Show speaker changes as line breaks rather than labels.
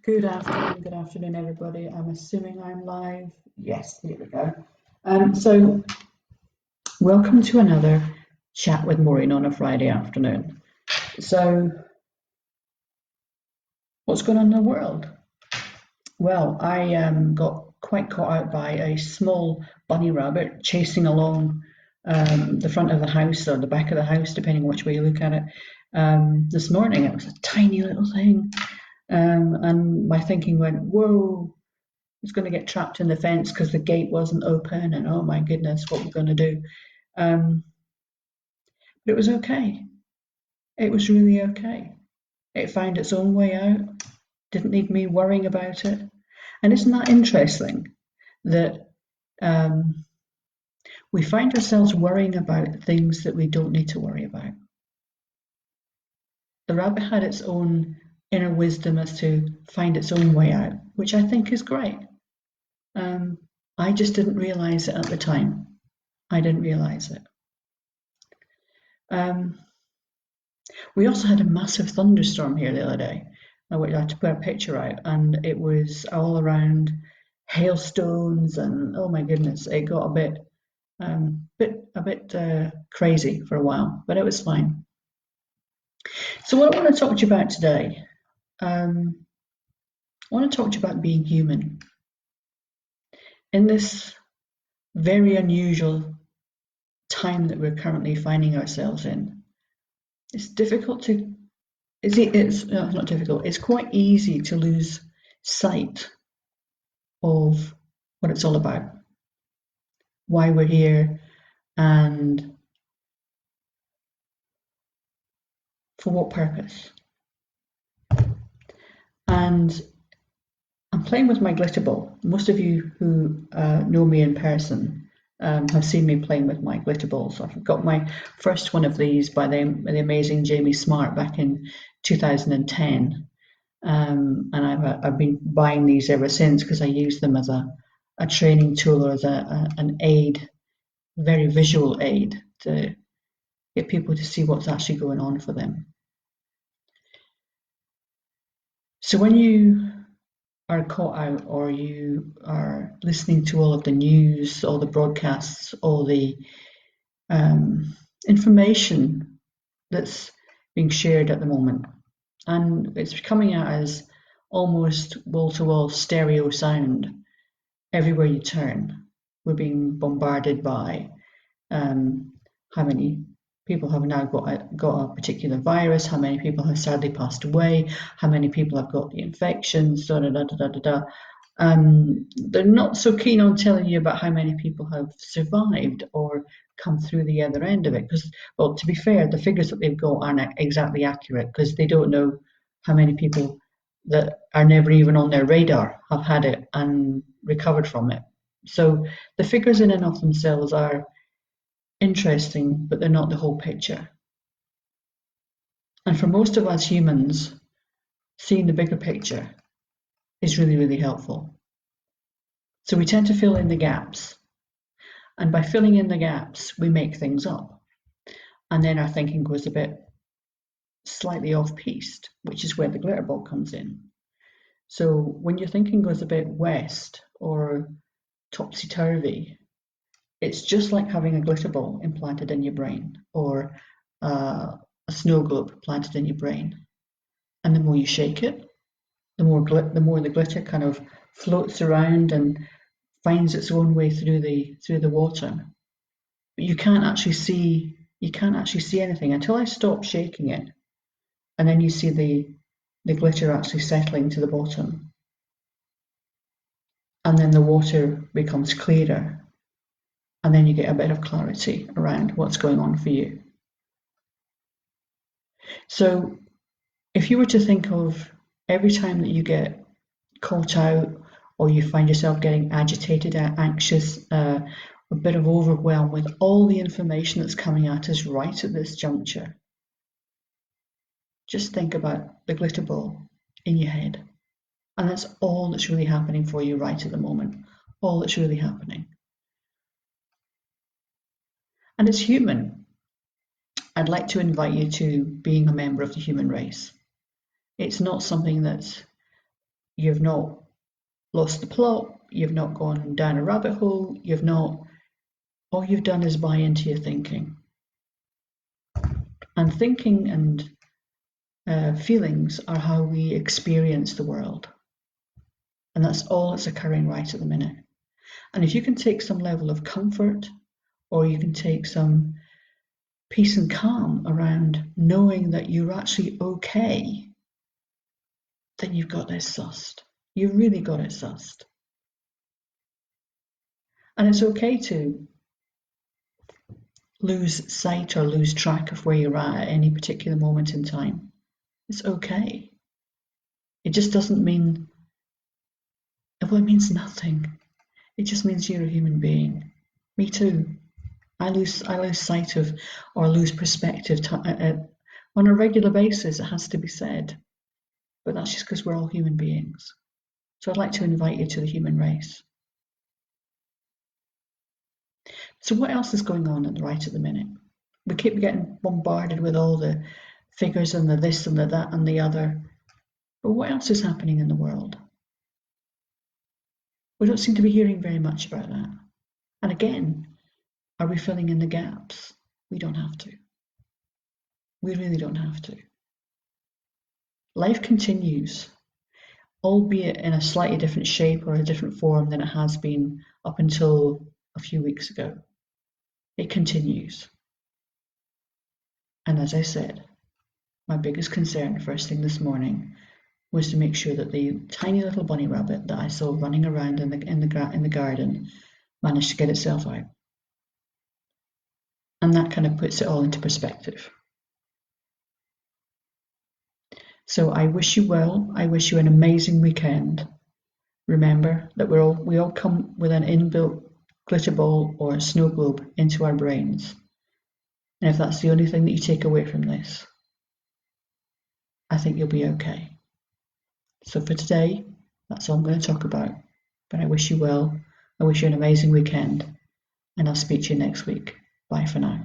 Good afternoon, everybody. I'm assuming I'm live. Yes, here we go. So welcome to another chat with Maureen on a Friday afternoon. So what's going on in the world? Well, I got quite caught out by a small bunny rabbit chasing along the front of the house or the back of the house, depending which way you look at it. This morning, it was a tiny little thing. And my thinking went, whoa, it's going to get trapped in the fence because the gate wasn't open, and oh my goodness, what we're going to do. But it was okay. It was really okay. It found its own way out, didn't need me worrying about it. And isn't that interesting that we find ourselves worrying about things that we don't need to worry about? The rabbit had its own inner wisdom as to find its own way out, which I think is great. I just didn't realize it at the time. I didn't realize it. We also had a massive thunderstorm here the other day, which I had to put a picture out, and it was all around hailstones, and oh my goodness, it got a bit crazy for a while, but it was fine. So what I want to talk to you about today, I want to talk to you about being human. In this very unusual time that we're currently finding ourselves in, it's difficult to, it's not difficult, it's quite easy to lose sight of what it's all about, why we're here, and for what purpose. And I'm playing with my glitter ball. Most of you who know me in person have seen me playing with my glitter balls. I've got my first one of these by the amazing Jamie Smart back in 2010, and I've been buying these ever since because I use them as a training tool or as an aid, very visual aid to get people to see what's actually going on for them. So when you are caught out, or you are listening to all of the news, all the broadcasts, all the information that's being shared at the moment, and it's coming out as almost wall-to-wall stereo sound everywhere you turn. We're being bombarded by how many people have now got a particular virus, how many people have sadly passed away, how many people have got the infections, they're not so keen on telling you about how many people have survived or come through the other end of it, because, well, to be fair, the figures that they've got aren't exactly accurate, because they don't know how many people that are never even on their radar have had it and recovered from it. So the figures in and of themselves are interesting, but they're not the whole picture. And for most of us humans, seeing the bigger picture is really, really helpful. So we tend to fill in the gaps. And by filling in the gaps, we make things up. And then our thinking goes a bit slightly off-piste, which is where the glitter ball comes in. So when your thinking goes a bit west or topsy-turvy, it's just like having a glitter ball implanted in your brain, or a snow globe planted in your brain. And the more you shake it, the more the glitter kind of floats around and finds its own way through the water. But you can't actually see anything until I stop shaking it, and then you see the glitter actually settling to the bottom, and then the water becomes clearer, and then you get a bit of clarity around what's going on for you. So if you were to think of every time that you get caught out, or you find yourself getting agitated, anxious, a bit of overwhelm with all the information that's coming at us right at this juncture, just think about the glitter ball in your head. And that's all that's really happening for you right at the moment, all that's really happening. And as human, I'd like to invite you to being a member of the human race. It's not something that's You've not lost the plot, you've not gone down a rabbit hole, all you've done is buy into your thinking. And thinking and feelings are how we experience the world. And that's all that's occurring right at the minute. And if you can take some level of comfort, or you can take some peace and calm around knowing that you're actually okay, then you've got this sussed. You've really got it sussed. And it's okay to lose sight or lose track of where you're at any particular moment in time. It's okay. It just doesn't mean, well, it means nothing. It just means you're a human being. Me too. I lose sight of or lose perspective on a regular basis, it has to be said. But that's just because we're all human beings. So I'd like to invite you to the human race. So what else is going on right at the minute? We keep getting bombarded with all the figures and the this and the that and the other. But what else is happening in the world? We don't seem to be hearing very much about that. And again, are we filling in the gaps? We don't have to. We really don't have to. Life continues, albeit in a slightly different shape or a different form than it has been up until a few weeks ago. It continues. And as I said, my biggest concern first thing this morning was to make sure that the tiny little bunny rabbit that I saw running around in the garden managed to get itself out. And that kind of puts it all into perspective. So I wish you well. I wish you an amazing weekend. Remember that we all come with an inbuilt glitter ball or a snow globe into our brains. And if that's the only thing that you take away from this, I think you'll be okay. So for today, that's all I'm going to talk about. But I wish you well. I wish you an amazing weekend. And I'll speak to you next week. Bye for now.